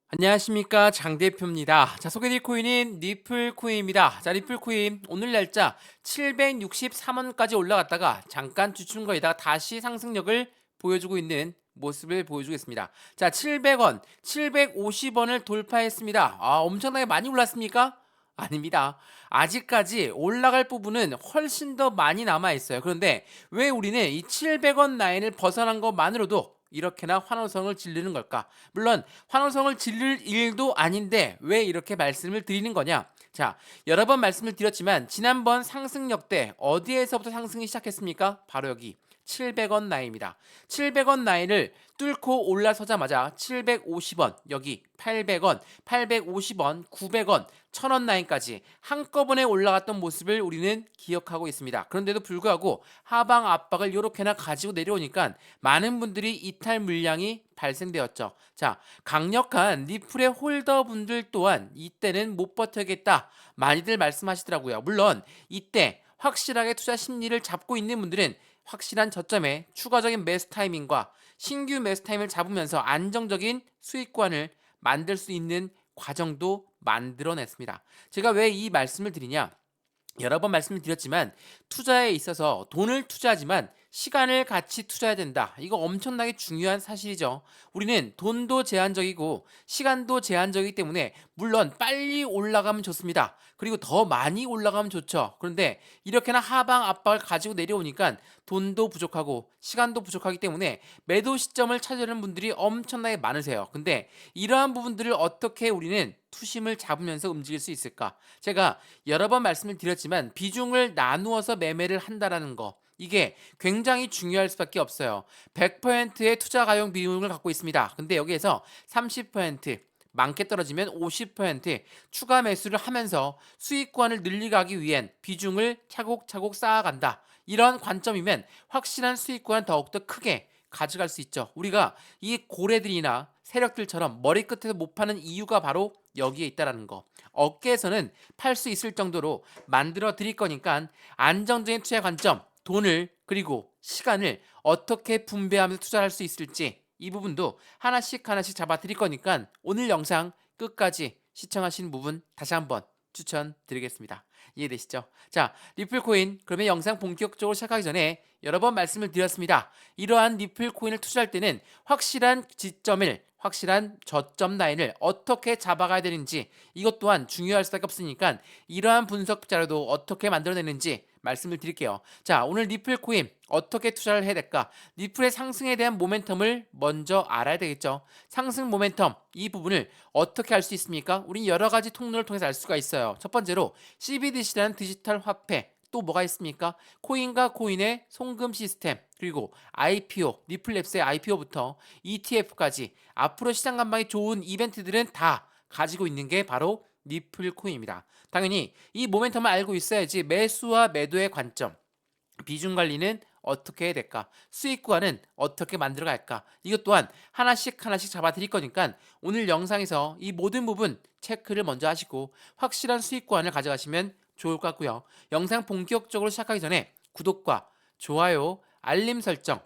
안녕하십니까, 장 대표입니다. 자, 소개드릴 코인은 리플코인입니다. 자, 리플코인 오늘 날짜 763원까지 올라갔다가 잠깐 주춤거리다가 다시 상승력을 보여주고 있는 모습을 보여주겠습니다. 자, 700원, 750원을 돌파했습니다. 엄청나게 많이 올랐습니까? 아닙니다. 아직까지 올라갈 부분은 훨씬 더 많이 남아 있어요. 그런데 왜 우리는 이 700원 라인을 벗어난 것만으로도 이렇게나 환호성을 지르는 걸까? 물론 환호성을 지를 일도 아닌데 왜 이렇게 말씀을 드리는 거냐? 자, 여러 번 말씀을 드렸지만 지난번 상승력 때 어디에서부터 상승이 시작했습니까? 바로 여기 700원 라인입니다. 700원 라인을 뚫고 올라서자마자 750원, 여기 800원, 850원, 900원, 1000원 라인까지 한꺼번에 올라갔던 모습을 우리는 기억하고 있습니다. 그런데도 불구하고 하방 압박을 이렇게나 가지고 내려오니까 많은 분들이 이탈 물량이 발생되었죠. 자, 강력한 리플의 홀더분들 또한 이때는 못 버텨겠다 많이들 말씀하시더라고요. 물론 이때 확실하게 투자 심리를 잡고 있는 분들은 확실한 저점에 추가적인 매수 타이밍과 신규 매수 타이밍을 잡으면서 안정적인 수익관을 만들 수 있는 과정도 만들어냈습니다. 제가 왜 이 말씀을 드리냐? 여러 번 말씀을 드렸지만 투자에 있어서 돈을 투자하지만 시간을 같이 투자해야 된다. 이거 엄청나게 중요한 사실이죠. 우리는 돈도 제한적이고 시간도 제한적이기 때문에 물론 빨리 올라가면 좋습니다. 그리고 더 많이 올라가면 좋죠. 그런데 이렇게나 하방 압박을 가지고 내려오니까 돈도 부족하고 시간도 부족하기 때문에 매도 시점을 찾으려는 분들이 엄청나게 많으세요. 근데 이러한 부분들을 어떻게 우리는 투심을 잡으면서 움직일 수 있을까? 제가 여러 번 말씀을 드렸지만 비중을 나누어서 매매를 한다라는 거 이게 굉장히 중요할 수밖에 없어요. 100%의 투자 가용 비중을 갖고 있습니다. 근데 여기에서 30% 많게 떨어지면 50% 추가 매수를 하면서 수익권을 늘리가기 위한 비중을 차곡차곡 쌓아간다. 이런 관점이면 확실한 수익권 더욱더 크게 가져갈 수 있죠. 우리가 이 고래들이나 세력들처럼 머리끝에서 못 파는 이유가 바로 여기에 있다라는 거. 어깨에서는 팔 수 있을 정도로 만들어 드릴 거니까 안정적인 투자 관점, 돈을 그리고 시간을 어떻게 분배하면서 투자할 수 있을지 이 부분도 하나씩 하나씩 잡아 드릴 거니까 오늘 영상 끝까지 시청하시는 부분 다시 한번 추천드리겠습니다. 이해되시죠? 자, 리플코인 그러면 영상 본격적으로 시작하기 전에 여러 번 말씀을 드렸습니다. 이러한 리플코인을 투자할 때는 확실한 지점을 확실한 저점 라인을 어떻게 잡아가야 되는지 이것 또한 중요할 수밖에 없으니까 이러한 분석 자료도 어떻게 만들어내는지 말씀을 드릴게요. 자, 오늘 리플코인 어떻게 투자를 해야 될까? 리플의 상승에 대한 모멘텀을 먼저 알아야 되겠죠. 상승 모멘텀 이 부분을 어떻게 알 수 있습니까? 우린 여러 가지 통로를 통해서 알 수가 있어요. 첫 번째로 CBDC라는 디지털 화폐 또 뭐가 있습니까? 코인과 코인의 송금 시스템 그리고 IPO, 리플랩스의 IPO부터 ETF까지 앞으로 시장 전망이 좋은 이벤트들은 다 가지고 있는 게 바로 리플코인입니다. 당연히 이 모멘텀을 알고 있어야지 매수와 매도의 관점, 비중 관리는 어떻게 해야 될까? 수익 구간은 어떻게 만들어 갈까? 이것 또한 하나씩 하나씩 잡아 드릴 거니까 오늘 영상에서 이 모든 부분 체크를 먼저 하시고 확실한 수익 구간을 가져가시면 좋을 것 같고요. 영상 본격적으로 시작하기 전에 구독과 좋아요, 알림 설정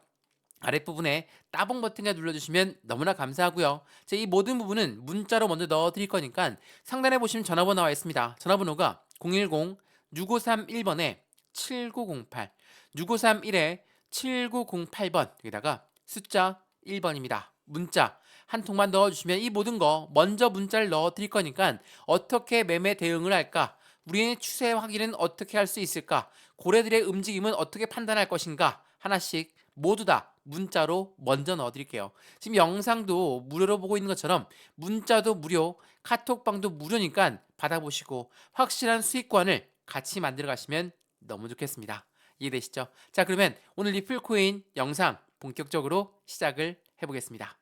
아랫부분에 따봉 버튼을 눌러주시면 너무나 감사하고요. 이 모든 부분은 문자로 먼저 넣어드릴 거니까 상단에 보시면 전화번호 나와 있습니다. 전화번호가 010-6531번에 7908 6531에 7908번 여기다가 숫자 1번입니다. 문자 한 통만 넣어주시면 이 모든 거 먼저 문자를 넣어드릴 거니까 어떻게 매매 대응을 할까? 우리의 추세 확인은 어떻게 할 수 있을까? 고래들의 움직임은 어떻게 판단할 것인가? 하나씩 모두 다 문자로 먼저 넣어드릴게요. 지금 영상도 무료로 보고 있는 것처럼 문자도 무료, 카톡방도 무료니까 받아보시고 확실한 수익관을 같이 만들어 가시면 너무 좋겠습니다. 이해되시죠? 자, 그러면 오늘 리플코인 영상 본격적으로 시작을 해보겠습니다.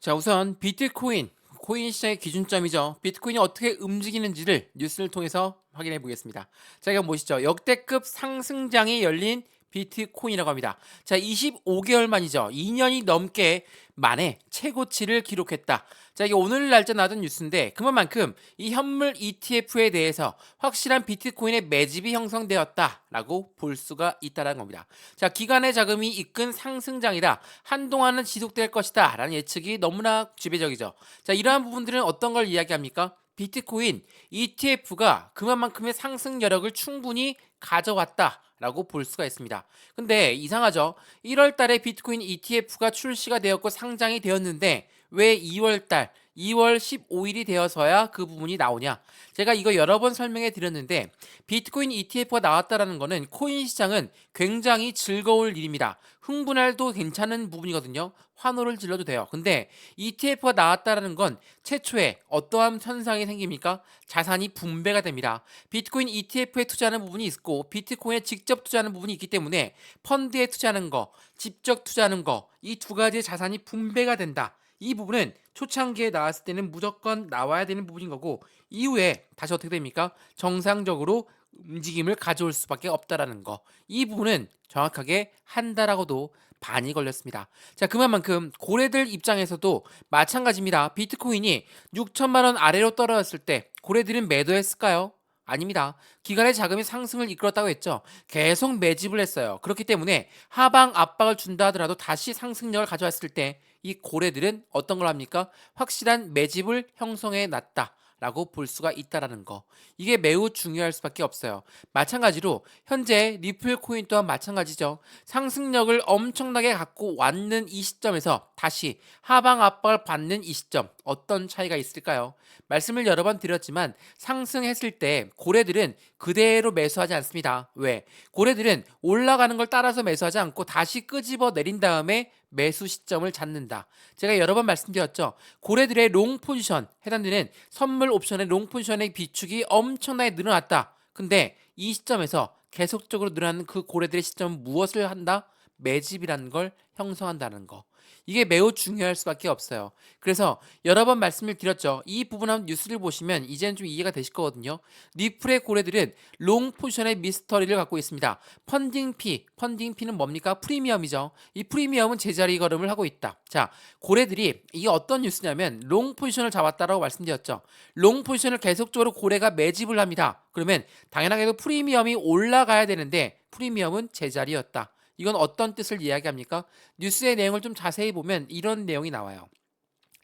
자, 우선 비트코인, 코인 시장의 기준점이죠. 비트코인이 어떻게 움직이는지를 뉴스를 통해서 확인해 보겠습니다. 자, 이거 보시죠. 역대급 상승장이 열린 비트코인이라고 합니다. 자, 25개월 만이죠. 2년이 넘게 만에 최고치를 기록했다. 자, 이게 오늘 날짜 나왔던 뉴스인데 그만큼 이 현물 ETF에 대해서 확실한 비트코인의 매집이 형성되었다라고 볼 수가 있다는 겁니다. 자, 기관의 자금이 이끈 상승장이다. 한동안은 지속될 것이다. 라는 예측이 너무나 지배적이죠. 자, 이러한 부분들은 어떤 걸 이야기합니까? 비트코인 ETF가 그만큼의 상승 여력을 충분히 가져왔다라고 볼 수가 있습니다. 근데 이상하죠? 1월 달에 비트코인 ETF가 출시가 되었고 상장이 되었는데 왜 2월 달 2월 15일이 되어서야 그 부분이 나오냐? 제가 이거 여러 번 설명해 드렸는데 비트코인 ETF가 나왔다라는 거는 코인 시장은 굉장히 즐거울 일입니다. 흥분할도 괜찮은 부분이거든요. 환호를 질러도 돼요. 근데 ETF가 나왔다라는 건 최초에 어떠한 현상이 생깁니까? 자산이 분배가 됩니다. 비트코인 ETF에 투자하는 부분이 있고 비트코인에 직접 투자하는 부분이 있기 때문에 펀드에 투자하는 거, 직접 투자하는 거, 이 두 가지의 자산이 분배가 된다. 이 부분은 초창기에 나왔을 때는 무조건 나와야 되는 부분인 거고 이후에 다시 어떻게 됩니까? 정상적으로 움직임을 가져올 수밖에 없다라는 거. 이 부분은 정확하게 한 달하고도 반이 걸렸습니다. 자, 그만큼 고래들 입장에서도 마찬가지입니다. 비트코인이 6천만 원 아래로 떨어졌을 때 고래들은 매도했을까요? 아닙니다. 기관의 자금이 상승을 이끌었다고 했죠. 계속 매집을 했어요. 그렇기 때문에 하방 압박을 준다 하더라도 다시 상승력을 가져왔을 때 이 고래들은 어떤 걸 합니까? 확실한 매집을 형성해 놨다. 라고 볼 수가 있다라는 거. 이게 매우 중요할 수밖에 없어요. 마찬가지로 현재 리플 코인 또한 마찬가지죠. 상승력을 엄청나게 갖고 왔는 이 시점에서 다시 하방 압박을 받는 이 시점 어떤 차이가 있을까요? 말씀을 여러 번 드렸지만 상승했을 때 고래들은 그대로 매수하지 않습니다. 왜? 고래들은 올라가는 걸 따라서 매수하지 않고 다시 끄집어 내린 다음에 매수 시점을 잡는다. 제가 여러 번 말씀드렸죠. 고래들의 롱 포지션 해당되는 선물 옵션의 롱 포지션의 비축이 엄청나게 늘어났다. 근데 이 시점에서 계속적으로 늘어나는 그 고래들의 시점은 무엇을 한다? 매집이라는 걸 형성한다는 거. 이게 매우 중요할 수밖에 없어요. 그래서 여러 번 말씀을 드렸죠. 이 부분 한번 뉴스를 보시면 이제는 좀 이해가 되실 거거든요. 리플의 고래들은 롱 포지션의 미스터리를 갖고 있습니다. 펀딩피는 뭡니까? 프리미엄이죠. 이 프리미엄은 제자리 걸음을 하고 있다. 자, 고래들이 이게 어떤 뉴스냐면 롱 포지션을 잡았다라고 말씀드렸죠. 롱 포지션을 계속적으로 고래가 매집을 합니다. 그러면 당연하게도 프리미엄이 올라가야 되는데 프리미엄은 제자리였다. 이건 어떤 뜻을 이야기합니까? 뉴스의 내용을 좀 자세히 보면 이런 내용이 나와요.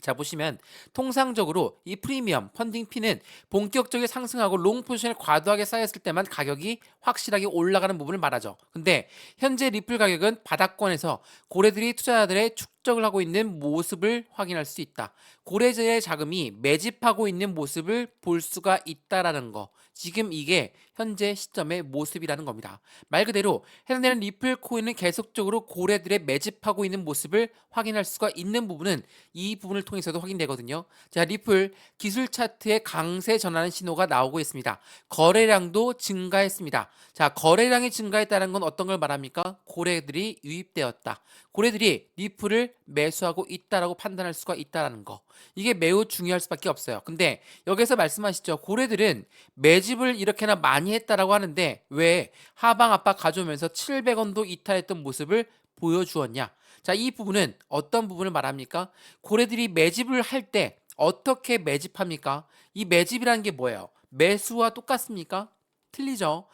자, 보시면 통상적으로 이 프리미엄 펀딩피는 본격적인 상승하고 롱 포지션에 과도하게 쌓였을 때만 가격이 확실하게 올라가는 부분을 말하죠. 근데 현재 리플 가격은 바닥권에서 고래들이 투자자들의 축적을 하고 있는 모습을 확인할 수 있다. 고래들의 자금이 매집하고 있는 모습을 볼 수가 있다라는 거. 지금 이게 현재 시점의 모습이라는 겁니다. 말 그대로 해당되는 리플 코인은 계속적으로 고래들의 매집하고 있는 모습을 확인할 수가 있는 부분은 이 부분을 통해서도 확인되거든요. 자, 리플 기술 차트에 강세 전환의 신호가 나오고 있습니다. 거래량도 증가했습니다. 자, 거래량이 증가했다는 건 어떤 걸 말합니까? 고래들이 유입되었다. 고래들이 리플을 매수하고 있다라고 판단할 수가 있다는 거. 이게 매우 중요할 수밖에 없어요. 근데 여기서 말씀하시죠. 고래들은 매집을 이렇게나 많이 했다라고 하는데 왜 하방 압박 가져오면서 700원도 이탈했던 모습을 보여주었냐? 자, 이 부분은 어떤 부분을 말합니까? 고래들이 매집을 할 때 어떻게 매집합니까? 이 매집이라는 게 뭐예요? 매수와 똑같습니까? 틀리죠.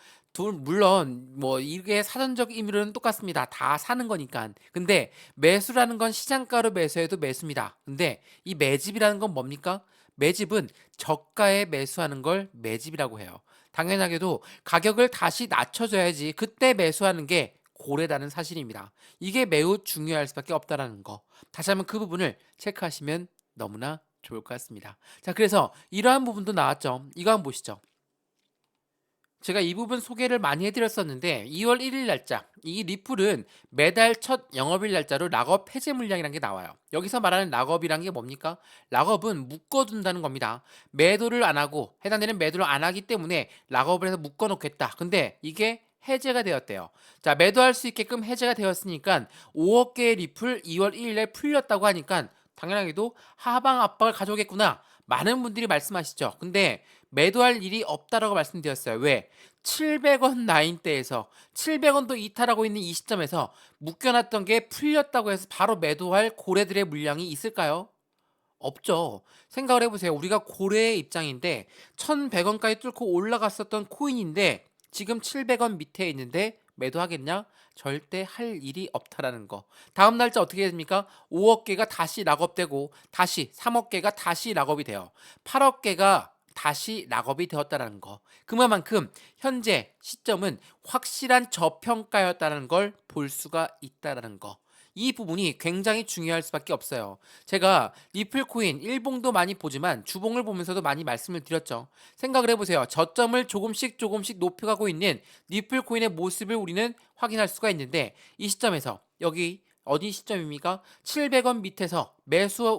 물론 뭐 이게 사전적 의미로는 똑같습니다. 다 사는 거니까. 근데 매수라는 건 시장가로 매수해도 매수입니다. 근데 이 매집이라는 건 뭡니까? 매집은 저가에 매수하는 걸 매집이라고 해요. 당연하게도 가격을 다시 낮춰줘야지 그때 매수하는 게 고래라는 사실입니다. 이게 매우 중요할 수밖에 없다라는 거. 다시 한번 그 부분을 체크하시면 너무나 좋을 것 같습니다. 자, 그래서 이러한 부분도 나왔죠. 이거 한번 보시죠. 제가 이 부분 소개를 많이 해드렸었는데 2월 1일 날짜 이 리플은 매달 첫 영업일 날짜로 락업 해제 물량이라는 게 나와요. 여기서 말하는 락업이란 게 뭡니까? 락업은 묶어둔다는 겁니다. 매도를 안 하고 해당되는 매도를 안 하기 때문에 락업을 해서 묶어놓겠다. 근데 이게 해제가 되었대요. 자, 매도할 수 있게끔 해제가 되었으니까 5억 개의 리플 2월 1일에 풀렸다고 하니까 당연하게도 하방 압박을 가져오겠구나. 많은 분들이 말씀하시죠. 근데 매도할 일이 없다라고 말씀드렸어요. 왜? 700원 라인대에서 700원도 이탈하고 있는 이 시점에서 묶여놨던 게 풀렸다고 해서 바로 매도할 고래들의 물량이 있을까요? 없죠. 생각을 해보세요. 우리가 고래의 입장인데 1100원까지 뚫고 올라갔었던 코인인데 지금 700원 밑에 있는데 매도하겠냐? 절대 할 일이 없다라는 거. 다음 날짜 어떻게 됩니까? 5억 개가 다시 락업되고 다시 3억 개가 다시 락업이 돼요. 8억 개가 다시 락업이 되었다라는 거. 그만큼 현재 시점은 확실한 저평가였다는 걸 볼 수가 있다라는 거. 이 부분이 굉장히 중요할 수밖에 없어요. 제가 리플코인 일봉도 많이 보지만 주봉을 보면서도 많이 말씀을 드렸죠. 생각을 해보세요. 저점을 조금씩 높여가고 있는 리플코인의 모습을 우리는 확인할 수가 있는데 이 시점에서 여기 어디 시점입니까? 700원 밑에서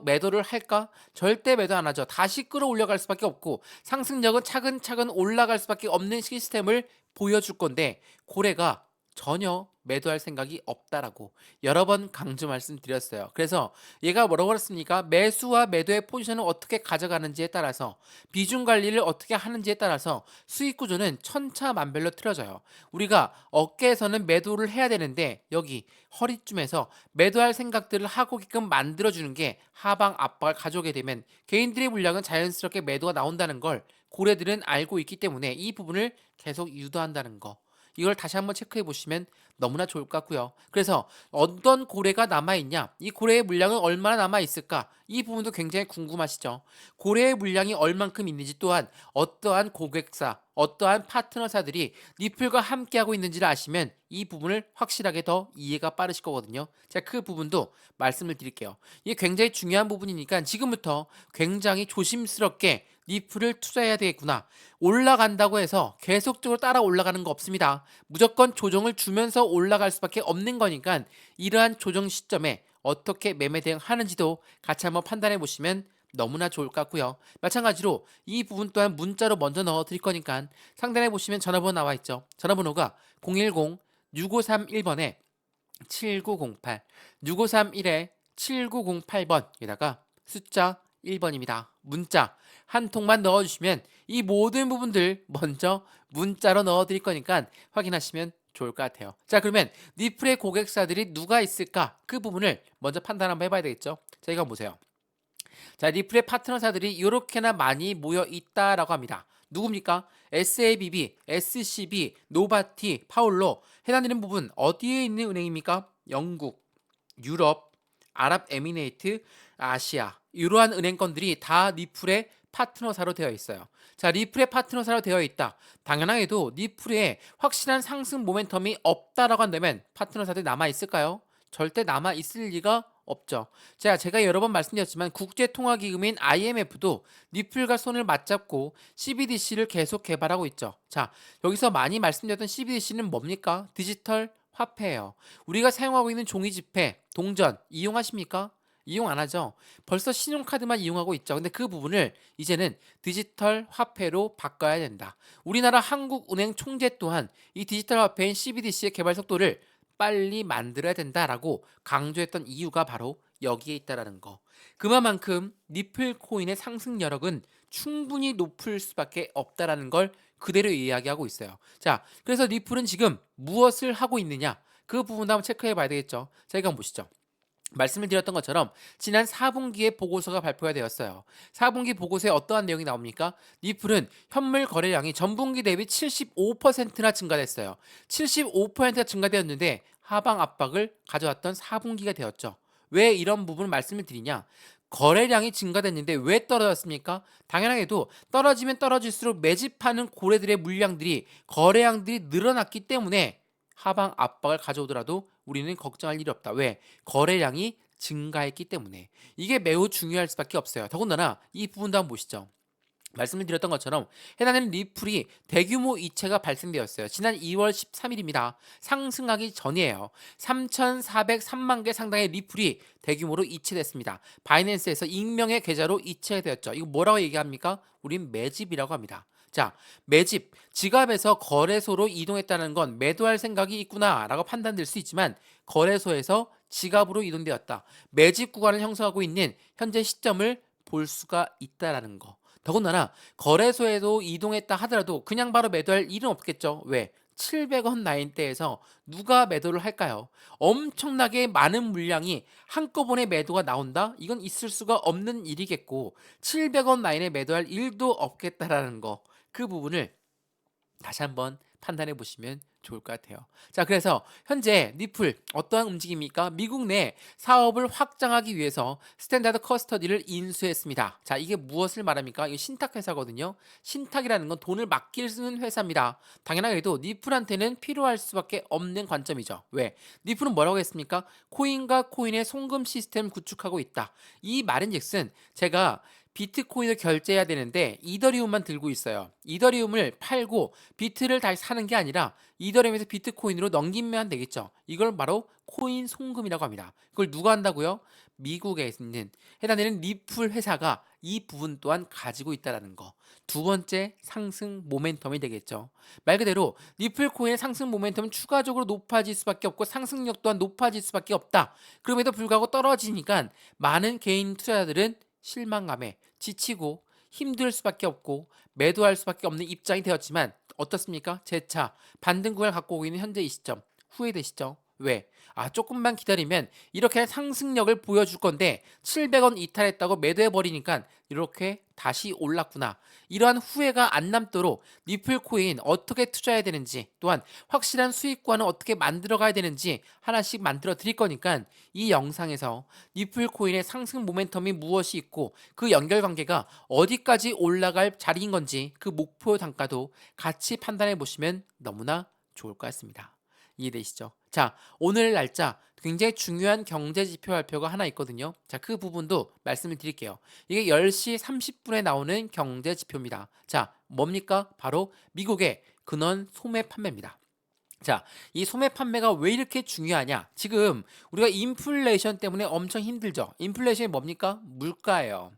매도를 할까? 절대 매도 안 하죠. 다시 끌어올려갈 수밖에 없고 상승력은 차근차근 올라갈 수밖에 없는 시스템을 보여줄 건데 고래가 전혀 매도할 생각이 없다라고 여러 번 강조 말씀드렸어요. 그래서 얘가 뭐라고 했습니까? 매수와 매도의 포지션을 어떻게 가져가는지에 따라서 비중 관리를 어떻게 하는지에 따라서 수익 구조는 천차만별로 틀어져요. 우리가 어깨에서는 매도를 해야 되는데 여기 허리쯤에서 매도할 생각들을 하고게끔 만들어주는 게 하방 압박을 가져오게 되면 개인들의 물량은 자연스럽게 매도가 나온다는 걸 고래들은 알고 있기 때문에 이 부분을 계속 유도한다는 거. 이걸 다시 한번 체크해 보시면 너무나 좋을 것 같고요. 그래서 어떤 고래가 남아있냐, 이 고래의 물량은 얼마나 남아있을까, 이 부분도 굉장히 궁금하시죠. 고래의 물량이 얼만큼 있는지 또한 어떠한 고객사, 어떠한 파트너사들이 리플과 함께하고 있는지를 아시면 이 부분을 확실하게 더 이해가 빠르실 거거든요. 제가 그 부분도 말씀을 드릴게요. 이게 굉장히 중요한 부분이니까 지금부터 굉장히 조심스럽게 리플을 투자해야 되겠구나. 올라간다고 해서 계속적으로 따라 올라가는 거 없습니다. 무조건 조정을 주면서 올라갈 수밖에 없는 거니까 이러한 조정 시점에 어떻게 매매 대응하는지도 같이 한번 판단해 보시면 너무나 좋을 것 같고요. 마찬가지로 이 부분 또한 문자로 먼저 넣어 드릴 거니까 상단에 보시면 전화번호 나와 있죠. 전화번호가 010-6531번에 7908, 6531에 7908번에다가 숫자 1번입니다. 문자 한 통만 넣어주시면 이 모든 부분들 먼저 문자로 넣어드릴 거니까 확인하시면 좋을 것 같아요. 자, 그러면 리플의 고객사들이 누가 있을까? 그 부분을 먼저 판단 한번 해봐야 되겠죠. 자, 이거 보세요. 자, 리플의 파트너사들이 이렇게나 많이 모여 있다라고 합니다. 누굽니까? SABB, SCB, 노바티, 파울로 해당되는 부분 어디에 있는 은행입니까? 영국, 유럽, 아랍에미레이트, 아시아 이러한 은행권들이 다 리플의 파트너사로 되어 있어요. 자, 리플의 파트너사로 되어 있다. 당연하게도 리플에 확실한 상승 모멘텀이 없다라고 한다면 파트너사들이 남아 있을까요? 절대 남아 있을 리가 없죠. 제가 여러 번 말씀드렸지만 국제통화기금인 IMF도 리플과 손을 맞잡고 CBDC를 계속 개발하고 있죠. 자, 여기서 많이 말씀드렸던 CBDC는 뭡니까? 디지털 화폐예요. 우리가 사용하고 있는 종이지폐, 동전 이용하십니까? 이용 안 하죠. 벌써 신용카드만 이용하고 있죠. 근데 그 부분을 이제는 디지털 화폐로 바꿔야 된다. 우리나라 한국은행 총재 또한 이 디지털 화폐인 CBDC의 개발 속도를 빨리 만들어야 된다라고 강조했던 이유가 바로 여기에 있다라는 거. 그만큼 리플 코인의 상승 여력은 충분히 높을 수밖에 없다라는 걸 그대로 이야기하고 있어요. 자, 그래서 리플은 지금 무엇을 하고 있느냐? 그 부분도 한번 체크해 봐야 되겠죠. 자, 이거 한번 보시죠. 말씀을 드렸던 것처럼 지난 4분기에 보고서가 발표가 되었어요. 4분기 보고서에 어떠한 내용이 나옵니까? 리플은 현물 거래량이 전분기 대비 75%나 증가됐어요. 75%가 증가되었는데 하방 압박을 가져왔던 4분기가 되었죠. 왜 이런 부분을 말씀을 드리냐? 거래량이 증가됐는데 왜 떨어졌습니까? 당연하게도 떨어지면 떨어질수록 매집하는 고래들의 물량들이 거래량들이 늘어났기 때문에 하방 압박을 가져오더라도 우리는 걱정할 일이 없다. 왜? 거래량이 증가했기 때문에. 이게 매우 중요할 수밖에 없어요. 더군다나 이 부분도 한번 보시죠. 말씀을 드렸던 것처럼 해당하는 리플이 대규모 이체가 발생되었어요. 지난 2월 13일입니다. 상승하기 전이에요. 3,403만 개 상당의 리플이 대규모로 이체됐습니다. 바이낸스에서 익명의 계좌로 이체되었죠. 이거 뭐라고 얘기합니까? 우린 매집이라고 합니다. 자, 매집, 지갑에서 거래소로 이동했다는 건 매도할 생각이 있구나라고 판단될 수 있지만 거래소에서 지갑으로 이동되었다. 매집 구간을 형성하고 있는 현재 시점을 볼 수가 있다라는 거. 더군다나 거래소에도 이동했다 하더라도 그냥 바로 매도할 일은 없겠죠. 왜? 700원 라인대에서 누가 매도를 할까요? 엄청나게 많은 물량이 한꺼번에 매도가 나온다? 이건 있을 수가 없는 일이겠고 700원 라인에 매도할 일도 없겠다라는 거. 그 부분을 다시 한번 판단해 보시면 좋을 것 같아요. 자, 그래서 현재 니플 어떠한 움직임입니까? 미국 내 사업을 확장하기 위해서 스탠다드 커스터디를 인수했습니다. 자, 이게 무엇을 말합니까? 이거 신탁 회사거든요. 신탁이라는 건 돈을 맡기는 회사입니다. 당연하게도 니플한테는 필요할 수밖에 없는 관점이죠. 왜? 니플은 뭐라고 했습니까? 코인과 코인의 송금 시스템 구축하고 있다. 이 말인즉슨 제가 비트코인을 결제해야 되는데 이더리움만 들고 있어요. 이더리움을 팔고 비트를 다시 사는 게 아니라 이더리움에서 비트코인으로 넘기면 되겠죠. 이걸 바로 코인 송금이라고 합니다. 그걸 누가 한다고요? 미국에 있는 해당되는 리플 회사가 이 부분 또한 가지고 있다는 거. 두 번째 상승 모멘텀이 되겠죠. 말 그대로 리플 코인의 상승 모멘텀은 추가적으로 높아질 수밖에 없고 상승력 또한 높아질 수밖에 없다. 그럼에도 불구하고 떨어지니까 많은 개인 투자자들은 실망감에 지치고 힘들 수밖에 없고 매도할 수밖에 없는 입장이 되었지만 어떻습니까? 재차 반등 구간을 갖고 오고 있는 현재 이 시점 후회되시죠? 왜? 조금만 기다리면 이렇게 상승력을 보여줄 건데 700원 이탈했다고 매도해버리니까 이렇게 다시 올랐구나. 이러한 후회가 안 남도록 리플 코인 어떻게 투자해야 되는지 또한 확실한 수익관은 어떻게 만들어 가야 되는지 하나씩 만들어 드릴 거니까 이 영상에서 리플 코인의 상승 모멘텀이 무엇이 있고 그 연결관계가 어디까지 올라갈 자리인 건지 그 목표 단가도 같이 판단해 보시면 너무나 좋을 것 같습니다. 이해되시죠? 자, 오늘 날짜 굉장히 중요한 경제 지표 발표가 하나 있거든요. 자, 그 부분도 말씀을 드릴게요. 이게 10시 30분에 나오는 경제 지표입니다. 자, 뭡니까? 바로 미국의 근원 소매 판매입니다. 자, 이 소매 판매가 왜 이렇게 중요하냐? 지금 우리가 인플레이션 때문에 엄청 힘들죠. 인플레이션이 뭡니까? 물가예요.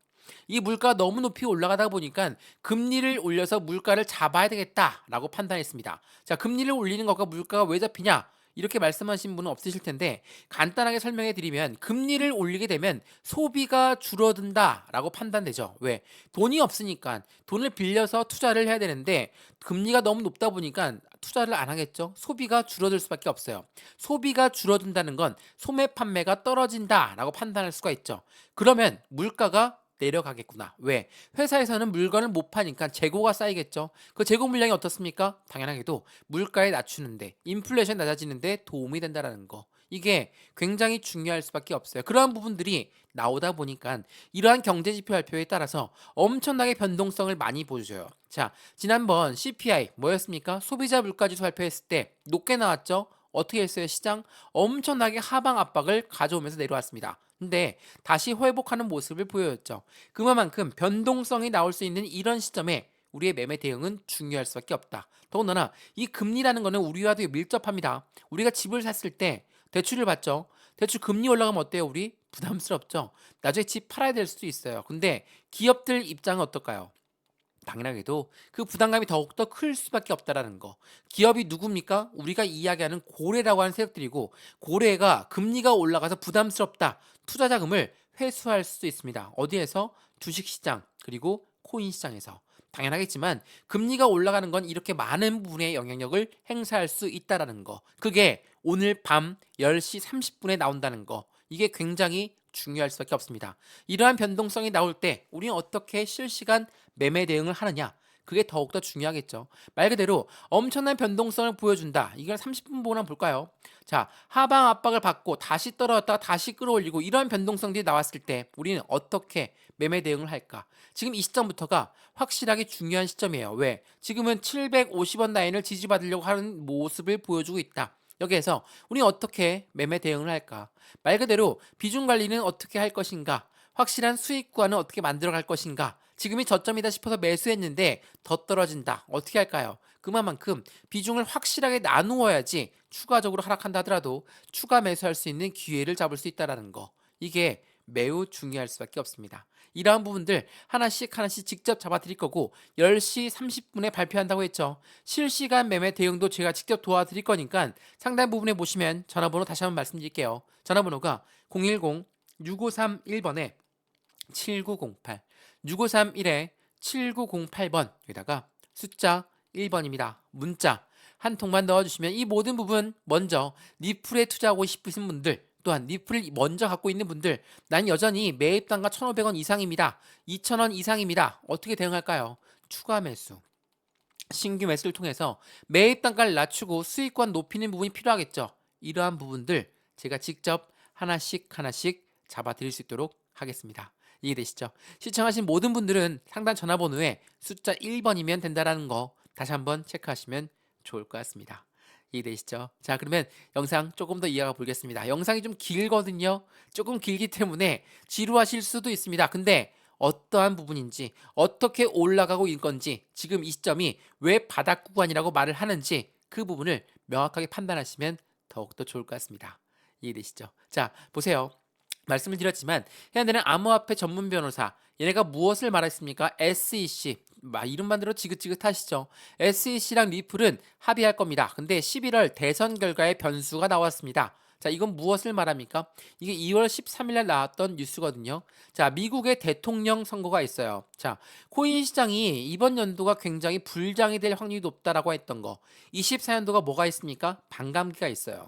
이 물가가 너무 높이 올라가다 보니까 금리를 올려서 물가를 잡아야 되겠다라고 판단했습니다. 자, 금리를 올리는 것과 물가가 왜 잡히냐? 이렇게 말씀하신 분은 없으실 텐데 간단하게 설명해 드리면 금리를 올리게 되면 소비가 줄어든다라고 판단되죠. 왜? 돈이 없으니까 돈을 빌려서 투자를 해야 되는데 금리가 너무 높다 보니까 투자를 안 하겠죠. 소비가 줄어들 수밖에 없어요. 소비가 줄어든다는 건 소매 판매가 떨어진다라고 판단할 수가 있죠. 그러면 물가가 내려가겠구나. 왜? 회사에서는 물건을 못 파니까 재고가 쌓이겠죠. 그 재고 물량이 어떻습니까? 당연하게도 물가에 낮추는데 인플레이션 낮아지는데 도움이 된다는 거. 이게 굉장히 중요할 수밖에 없어요. 그러한 부분들이 나오다 보니까 이러한 경제지표 발표에 따라서 엄청나게 변동성을 많이 보여줘요. 자, 지난번 CPI 뭐였습니까? 소비자 물가지수 발표했을 때 높게 나왔죠? 어떻게 했어요? 시장 엄청나게 하방 압박을 가져오면서 내려왔습니다. 근데 다시 회복하는 모습을 보여줬죠. 그만큼 변동성이 나올 수 있는 이런 시점에 우리의 매매 대응은 중요할 수밖에 없다. 더군다나 이 금리라는 거는 우리와도 밀접합니다. 우리가 집을 샀을 때 대출을 받죠. 대출 금리 올라가면 어때요? 우리 부담스럽죠. 나중에 집 팔아야 될 수도 있어요. 근데 기업들 입장은 어떨까요? 당연하게도 그 부담감이 더욱더 클 수밖에 없다라는 거. 기업이 누굽니까? 우리가 이야기하는 고래라고 하는 세력들이고 고래가 금리가 올라가서 부담스럽다. 투자 자금을 회수할 수도 있습니다. 어디에서? 주식시장 그리고 코인 시장에서. 당연하겠지만 금리가 올라가는 건 이렇게 많은 부분의 영향력을 행사할 수 있다라는 거. 그게 오늘 밤 10시 30분에 나온다는 거. 이게 굉장히 중요할 수밖에 없습니다. 이러한 변동성이 나올 때 우리는 어떻게 실시간 매매 대응을 하느냐? 그게 더욱더 중요하겠죠. 말 그대로 엄청난 변동성을 보여준다. 이걸 30분 보고 한번 볼까요? 자, 하방 압박을 받고 다시 떨어졌다가 다시 끌어올리고 이러한 변동성들이 나왔을 때 우리는 어떻게 매매 대응을 할까? 지금 이 시점부터가 확실하게 중요한 시점이에요. 왜? 지금은 750원 라인을 지지받으려고 하는 모습을 보여주고 있다. 여기에서 우리는 어떻게 매매 대응을 할까? 말 그대로 비중 관리는 어떻게 할 것인가? 확실한 수익 구간은 어떻게 만들어 갈 것인가? 지금이 저점이다 싶어서 매수했는데 더 떨어진다. 어떻게 할까요? 그만큼 비중을 확실하게 나누어야지 추가적으로 하락한다 하더라도 추가 매수할 수 있는 기회를 잡을 수 있다는 거. 이게 매우 중요할 수밖에 없습니다. 이러한 부분들 하나씩 직접 잡아 드릴 거고 10시 30분에 발표한다고 했죠. 실시간 매매 대응도 제가 직접 도와드릴 거니까 상단 부분에 보시면 전화번호 다시 한번 말씀드릴게요. 전화번호가 010-6531번에 7908 6531에 7908번 여기다가 숫자 1번입니다. 문자 한 통만 넣어주시면 이 모든 부분 먼저 니플에 투자하고 싶으신 분들 또한 니플을 먼저 갖고 있는 분들 난 여전히 매입단가 1,500원 이상입니다. 2,000원 이상입니다. 어떻게 대응할까요? 추가 매수 신규 매수를 통해서 매입 단가를 낮추고 수익권 높이는 부분이 필요하겠죠. 이러한 부분들 제가 직접 하나씩 잡아 드릴 수 있도록 하겠습니다. 이해되시죠? 시청하신 모든 분들은 상단 전화번호에 숫자 1번이면 된다라는 거 다시 한번 체크하시면 좋을 것 같습니다. 이해되시죠? 자, 그러면 영상 조금 더 이해가 보겠습니다. 영상이 좀 길거든요. 조금 길기 때문에 지루하실 수도 있습니다. 근데 어떠한 부분인지 어떻게 올라가고 있는 건지 지금 이 시점이 왜 바닥 구간이라고 말을 하는지 그 부분을 명확하게 판단하시면 더욱더 좋을 것 같습니다. 이해되시죠? 자, 보세요. 말씀을 드렸지만 현대는 암호화폐 전문 변호사 얘네가 무엇을 말했습니까? SEC 이름만 들어 지긋지긋하시죠. SEC랑 리플은 합의할 겁니다. 근데 11월 대선 결과의 변수가 나왔습니다. 자, 이건 무엇을 말합니까? 이게 2월 13일 날 나왔던 뉴스거든요. 자, 미국의 대통령 선거가 있어요. 자, 코인 시장이 이번 연도가 굉장히 불장이 될 확률이 높다라고 했던 거. 24년도가 뭐가 있습니까? 반감기가 있어요.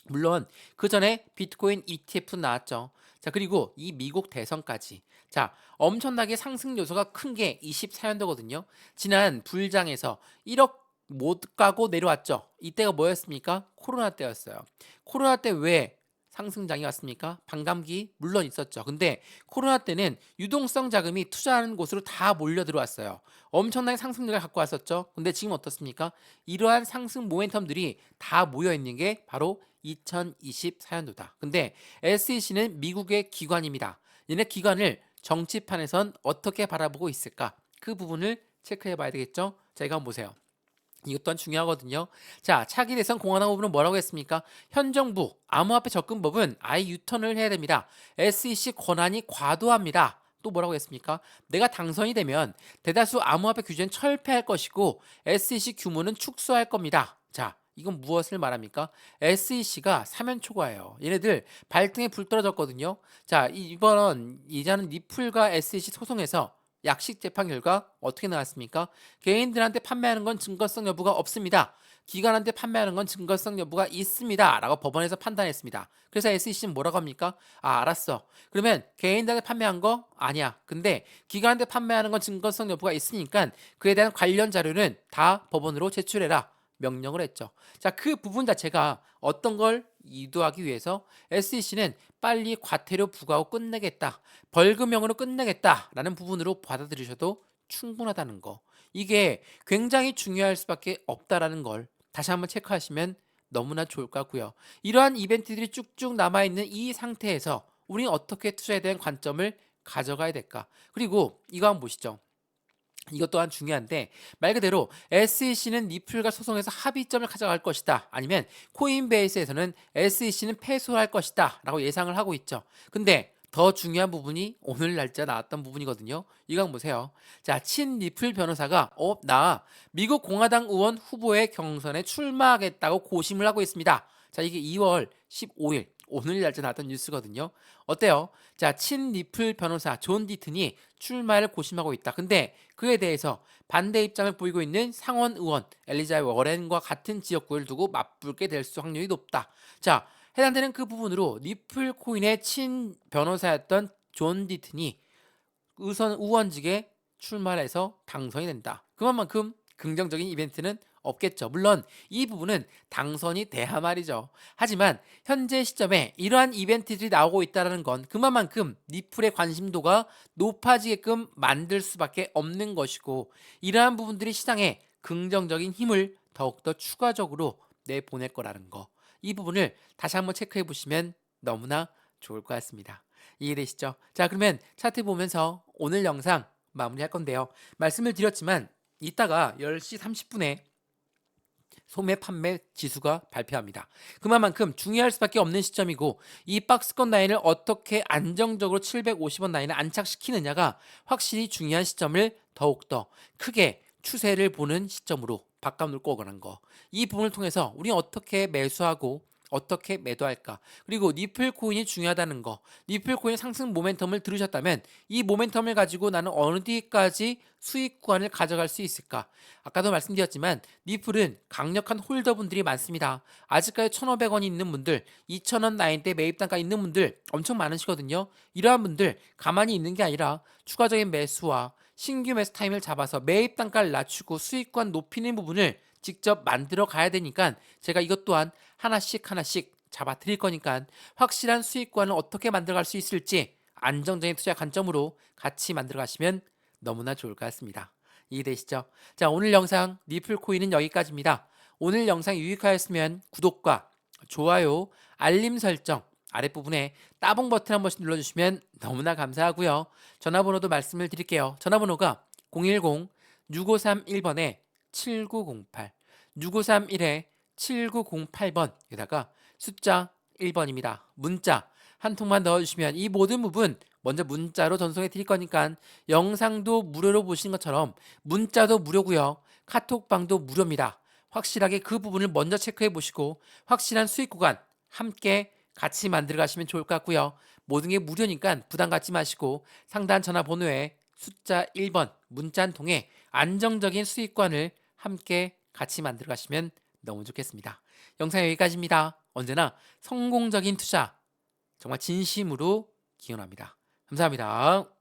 물론 그 전에 비트코인 ETF 나왔죠. 자, 그리고 이 미국 대선까지. 자, 엄청나게 상승 요소가 큰 게 24년도거든요. 지난 불장에서 1억 못 가고 내려왔죠. 이때가 뭐였습니까? 코로나 때였어요. 코로나 때 왜 상승장이 왔습니까? 반감기 물론 있었죠. 근데 코로나 때는 유동성 자금이 투자하는 곳으로 다 몰려 들어왔어요. 엄청나게 상승률을 갖고 왔었죠. 근데 지금 어떻습니까? 이러한 상승 모멘텀들이 다 모여 있는 게 바로 2024년도다. 근데 SEC는 미국의 기관입니다. 얘네 기관을 정치판에선 어떻게 바라보고 있을까? 그 부분을 체크해 봐야 되겠죠? 자, 이거 한번 보세요. 이것 또한 중요하거든요. 자, 차기 대선 공화당 후보는 뭐라고 했습니까? 현 정부 암호화폐 접근법은 아예 유턴을 해야 됩니다. SEC 권한이 과도합니다. 또 뭐라고 했습니까? 내가 당선이 되면 대다수 암호화폐 규제는 철폐할 것이고 SEC 규모는 축소할 겁니다. 자, 이건 무엇을 말합니까? SEC가 사면초가예요. 얘네들 발등에 불 떨어졌거든요. 자, 이번 이자는 니플과 SEC 소송에서 약식 재판 결과 어떻게 나왔습니까? 개인들한테 판매하는 건 증거성 여부가 없습니다. 기관한테 판매하는 건 증거성 여부가 있습니다. 라고 법원에서 판단했습니다. 그래서 SEC는 뭐라고 합니까? 아, 알았어. 그러면 개인들한테 판매한 거 아니야. 근데 기관한테 판매하는 건 증거성 여부가 있으니까 그에 대한 관련 자료는 다 법원으로 제출해라. 명령을 했죠. 자, 그 부분 자체가 어떤 걸 유도하기 위해서 SEC는 빨리 과태료 부과하고 끝내겠다. 벌금형으로 끝내겠다라는 부분으로 받아들이셔도 충분하다는 거. 이게 굉장히 중요할 수밖에 없다라는 걸 다시 한번 체크하시면 너무나 좋을 것 같고요. 이러한 이벤트들이 쭉쭉 남아있는 이 상태에서 우리는 어떻게 투자에 대한 관점을 가져가야 될까? 그리고 이거 한번 보시죠. 이것 또한 중요한데 말 그대로 SEC는 니플과 소송에서 합의점을 가져갈 것이다. 아니면 코인베이스에서는 SEC는 패소할 것이다. 라고 예상을 하고 있죠. 근데 더 중요한 부분이 오늘 날짜 나왔던 부분이거든요. 이거 한번 보세요. 자, 친 니플 변호사가 나 미국 공화당 의원 후보의 경선에 출마하겠다고 고심을 하고 있습니다. 자, 이게 2월 15일 오늘 날짜 나왔던 뉴스거든요. 어때요? 자, 친 리플 변호사 존 디튼이 출마를 고심하고 있다. 근데 그에 대해서 반대 입장을 보이고 있는 상원 의원 엘리자베스 워렌과 같은 지역구를 두고 맞붙게 될 수 확률이 높다. 자, 해당되는 그 부분으로 리플 코인의 친 변호사였던 존 디튼이 우선 의원직에 출마를 해서 당선이 된다. 그만큼 긍정적인 이벤트는 없겠죠. 물론 이 부분은 당선이 돼야 말이죠. 하지만 현재 시점에 이러한 이벤트들이 나오고 있다는 건 그만큼 니플의 관심도가 높아지게끔 만들 수밖에 없는 것이고 이러한 부분들이 시장에 긍정적인 힘을 더욱더 추가적으로 내보낼 거라는 거. 이 부분을 다시 한번 체크해 보시면 너무나 좋을 것 같습니다. 이해되시죠? 자, 그러면 차트 보면서 오늘 영상 마무리할 건데요. 말씀을 드렸지만 이따가 10시 30분에 소매 판매 지수가 발표합니다. 그만큼 중요할 수밖에 없는 시점이고 이 박스권 라인을 어떻게 안정적으로 750원 라인을 안착시키느냐가 확실히 중요한 시점을 더욱더 크게 추세를 보는 시점으로 바꿔놓을 거라는 거. 이 부분을 통해서 우리는 어떻게 매수하고 어떻게 매도할까? 그리고 니플 코인이 중요하다는 거, 니플 코인 상승 모멘텀을 들으셨다면 이 모멘텀을 가지고 나는 어디까지 수익 구간을 가져갈 수 있을까? 아까도 말씀드렸지만 니플은 강력한 홀더분들이 많습니다. 아직까지 1,500원이 있는 분들, 2,000원 라인대 매입 단가 있는 분들 엄청 많으시거든요. 이러한 분들 가만히 있는 게 아니라 추가적인 매수와 신규 매수 타임을 잡아서 매입 단가를 낮추고 수익 구간 높이는 부분을 직접 만들어 가야 되니까 제가 이것 또한 하나씩 하나씩 잡아 드릴 거니까 확실한 수익 구간을 어떻게 만들어 갈 수 있을지 안정적인 투자 관점으로 같이 만들어 가시면 너무나 좋을 것 같습니다. 이해되시죠? 자, 오늘 영상 니플 코인은 여기까지입니다. 오늘 영상이 유익하였으면 구독과 좋아요, 알림 설정 아랫부분에 따봉 버튼 한 번씩 눌러주시면 너무나 감사하고요. 전화번호도 말씀을 드릴게요. 전화번호가 010-6531번에 7908 6531에 7908번에다가 숫자 1번입니다. 문자 한 통만 넣어주시면 이 모든 부분 먼저 문자로 전송해 드릴 거니까 영상도 무료로 보시는 것처럼 문자도 무료고요. 카톡방도 무료입니다. 확실하게 그 부분을 먼저 체크해 보시고 확실한 수익 구간 함께 같이 만들어 가시면 좋을 것 같고요. 모든 게 무료니까 부담 갖지 마시고 상단 전화번호에 숫자 1번 문자 한 통에 안정적인 수익관을 함께 같이 만들어 가시면 너무 좋겠습니다. 영상 여기까지입니다. 언제나 성공적인 투자 정말 진심으로 기원합니다. 감사합니다.